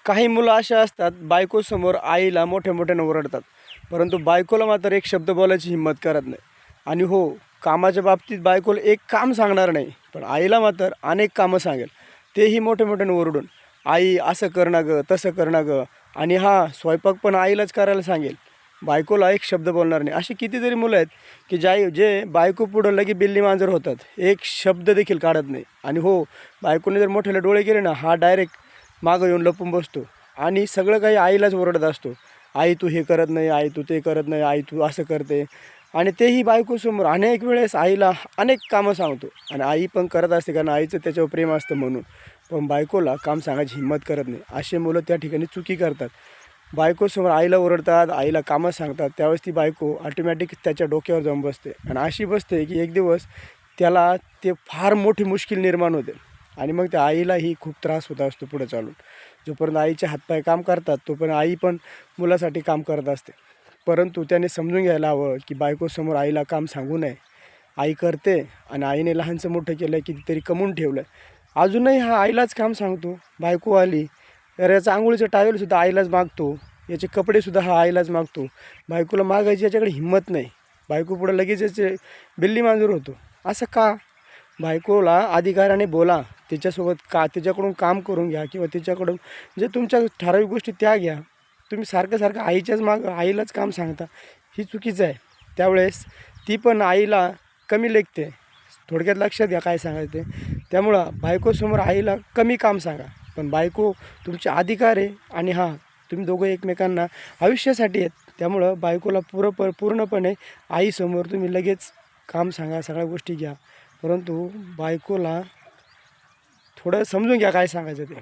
काही मुलं अशा असतात बायकोसमोर आईला मोठ्या मोठ्यानं ओरडतात, परंतु बायकोला मात्र एक शब्द बोलायची हिंमत करत नाही. आणि हो, कामाच्या बाबतीत बायकोला एक काम सांगणार नाही, पण आईला मात्र अनेक कामं सांगेल, तेही मोठ्या मोठ्यानं ओरडून. आई असं कर ना गं, तसं कर ना गं. आणि हा स्वयंपाक पण आईलाच करायला सांगेल, बायकोला एक शब्द बोलणार नाही. अशी कितीतरी मुलं आहेत की जे बायको पुढं लगे बिल्ली मांजर होतात, एक शब्द देखील काढत नाही. आणि हो, बायकोने जर मोठ्याला डोळे केले ना, हा डायरेक्ट मागं येऊन लपून बसतो आणि सगळं काही आईलाच ओरडत असतो. आई तू हे करत नाही, आई तू ते करत नाही, आई तू असं करते. आणि तेही बायकोसमोर अनेक वेळेस आईला अनेक कामं सांगतो आणि आई पण करत असते, कारण आईचं त्याच्यावर प्रेम असतं म्हणून. पण बायकोला काम सांगायची हिंमत करत नाही. असे मुलं त्या ठिकाणी चुकी करतात. बायकोसमोर आईला ओरडतात, आईला कामं सांगतात, त्यावेळेस ती बायको ऑटोमॅटिक त्याच्या डोक्यावर जाऊन बसते आणि अशी बसते की एक दिवस त्याला ते फार मोठी मुश्किल निर्माण होते. आणि मग त्या आईलाही खूप त्रास होत असतो पुढे चालून. जोपर्यंत आईचे हातपाय काम करतात तोपर्यंत आई पण मुलासाठी काम करत असते. परंतु त्याने समजून घ्यायला हवं की बायकोसमोर आईला काम सांगू नये. आई करते आणि आईने लहानचं मोठं केलं आहे, कितीतरी कमवून ठेवलं आहे, अजूनही हा आईलाच काम सांगतो. बायको आली तर याचं आंघोळीचं टावेलसुद्धा आईलाच मागतो, याचे कपडेसुद्धा हा आईलाच मागतो. बायकोला मागायची याच्याकडे हिंमत नाही. बायको पुढं लगेच याचे बिल्ली मांजूर होतो. असं का? बायकोला अधिकाराने बोला, तिच्यासोबत तिच्याकडून काम करून घ्या, किंवा तिच्याकडून जे तुमच्या ठराविक गोष्टी त्या घ्या. तुम्ही सारखं सारखं आईलाच काम सांगता, ही चुकीचं आहे. त्यावेळेस ती पण आईला कमी लेखते. थोडक्यात लक्षात घ्या काय सांगायचं ते. त्यामुळं बायकोसमोर आईला कमी काम सांगा, पण बायको तुमचे अधिकार आहे. आणि हां, तुम्ही दोघं एकमेकांना आयुष्यासाठी आहेत. त्यामुळं बायकोला पूर्णपणे आईसमोर तुम्ही लगेच काम सांगा, सगळ्या गोष्टी घ्या, परंतु बायकोला थोडं समजून घ्या काय सांगायचं ते.